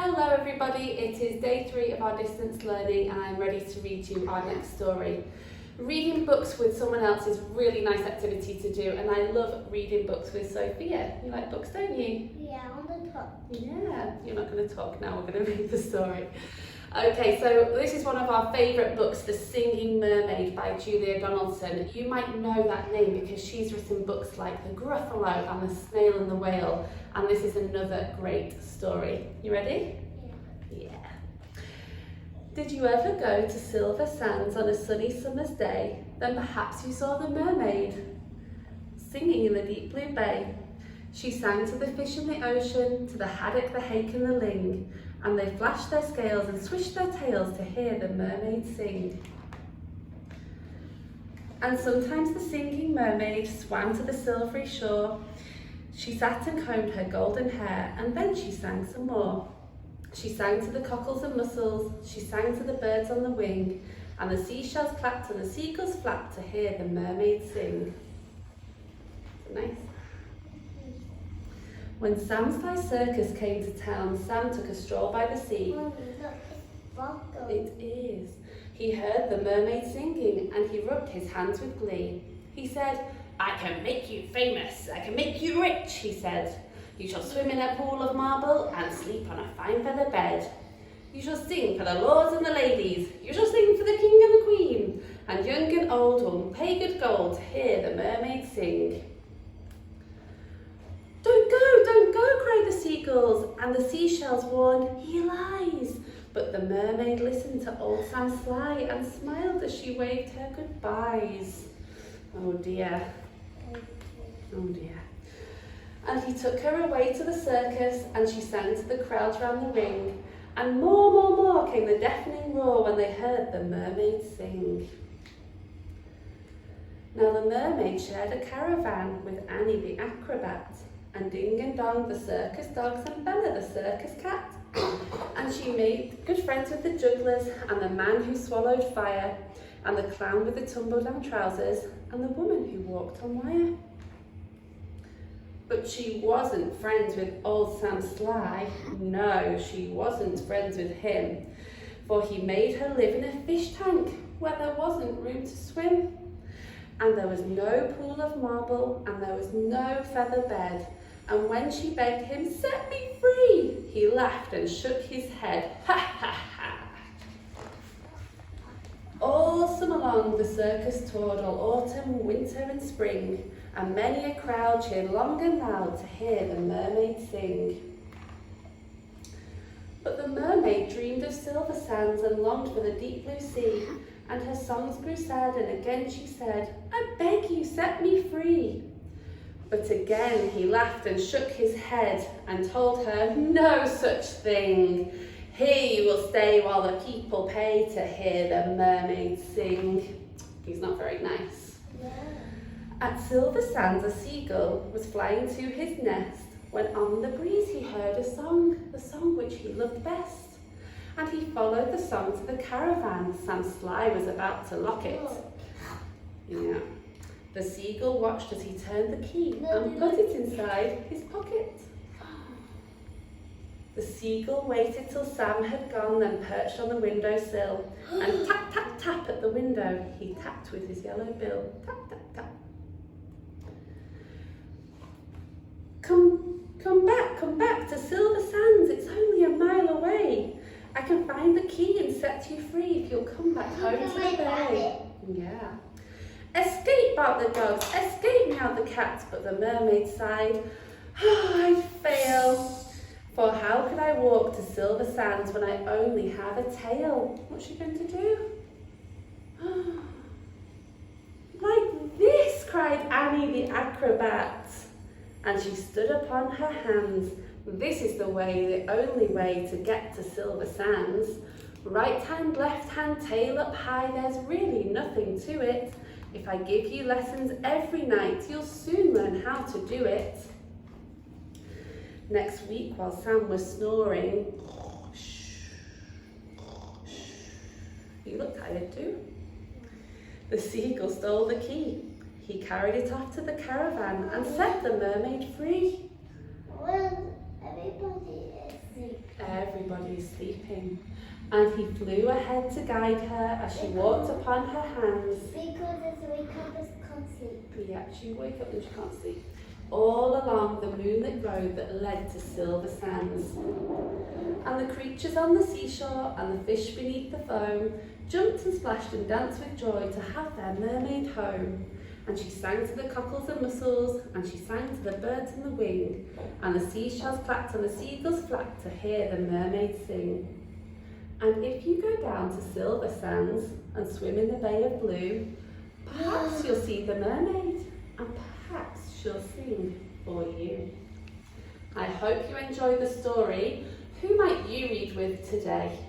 Hello everybody, it is day 3 of our distance learning and I'm ready to read you our next story. Reading books with someone else is a really nice activity to do and I love reading books with Sophia. You like books, don't you? Yeah, I want to talk. Yeah, you're not going to talk now, we're going to read the story. Okay, so this is one of our favourite books, The Singing Mermaid by Julia Donaldson. You might know that name because she's written books like The Gruffalo and The Snail and the Whale, and this is another great story. You ready? Yeah. Yeah. Did you ever go to Silver Sands on a sunny summer's day? Then perhaps you saw the mermaid singing in the deep blue bay. She sang to the fish in the ocean, to the haddock, the hake and the ling, and they flashed their scales and swished their tails to hear the mermaid sing. And sometimes the singing mermaid swam to the silvery shore. She sat and combed her golden hair, and then she sang some more. She sang to the cockles and mussels, she sang to the birds on the wing, and the seashells clapped and the seagulls flapped to hear the mermaid sing. Nice. When Sam's Fly Circus came to town, Sam took a stroll by the sea. Mommy, look, it's buckled. It is. He heard the mermaid singing and he rubbed his hands with glee. He said, "I can make you famous, I can make you rich," he said. "You shall swim in a pool of marble and sleep on a fine feather bed. You shall sing for the lords and the ladies, you shall sing for the king and the queen, and young and old will pay good gold to hear the mermaid sing." Don't go, cried the seagulls, and the seashells warned, "He lies." But the mermaid listened to old Sam Sly and smiled as she waved her goodbyes. Oh dear. Oh dear. And he took her away to the circus and she sang to the crowds round the ring. And more came the deafening roar when they heard the mermaid sing. Now the mermaid shared a caravan with Annie the acrobat, and Ding and Dong the circus dogs, and Bella the circus cat. And she made good friends with the jugglers, and the man who swallowed fire, and the clown with the tumble-down trousers, and the woman who walked on wire. But she wasn't friends with old Sam Sly. No, she wasn't friends with him, for he made her live in a fish tank where there wasn't room to swim. And there was no pool of marble, and there was no feather bed. And when she begged him, "Set me free," he laughed and shook his head. Ha ha ha! All summer long the circus toured, all autumn, winter and spring, and many a crowd cheered long and loud to hear the mermaid sing. But the mermaid dreamed of silver sands and longed for the deep blue sea, and her songs grew sad, and again she said, "I beg you, set me free." But again he laughed and shook his head and told her, "No such thing. Here you will stay while the people pay to hear the mermaid sing." He's not very nice. Yeah. At Silver Sands a seagull was flying to his nest when on the breeze he heard a song, the song which he loved best. And he followed the song to the caravan. Sam Sly was about to lock it. Yeah. The seagull watched as he turned the key and put it inside his pocket. The seagull waited till Sam had gone, then perched on the windowsill and tap, tap, tap at the window. He tapped with his yellow bill. Tap, tap, tap. Come back to Silver Sands. It's only a mile away. I can find the key and set you free if you'll come back home to the bay. Yeah. "Escape," barked the dogs. "Escape," meowed the cat. But the mermaid sighed. "Oh, I fail. For how could I walk to Silver Sands when I only have a tail?" What's she going to do? "Like this," cried Annie the acrobat. And she stood upon her hands. "This is the way, the only way to get to Silver Sands. Right hand, left hand, tail up high, there's really nothing to it. If I give you lessons every night, you'll soon learn how to do it." Next week, while Sam was snoring, he looked tired too. The seagull stole the key. He carried it off to the caravan and set the mermaid free. Well, everybody is free. everybody's sleeping. And he flew ahead to guide her as she walked upon her hands. Because as wake up as can't sleep. Yeah, she wake up and she can't sleep. All along the moonlit road that led to silver sands. And the creatures on the seashore and the fish beneath the foam jumped and splashed and danced with joy to have their mermaid home. And she sang to the cockles and mussels, and she sang to the birds in the wing, and the seashells clapped and the seagulls flapped to hear the mermaid sing. And if you go down to silver sands and swim in the Bay of Blue, perhaps you'll see the mermaid, and perhaps she'll sing for you. I hope you enjoyed the story. Who might you read with today?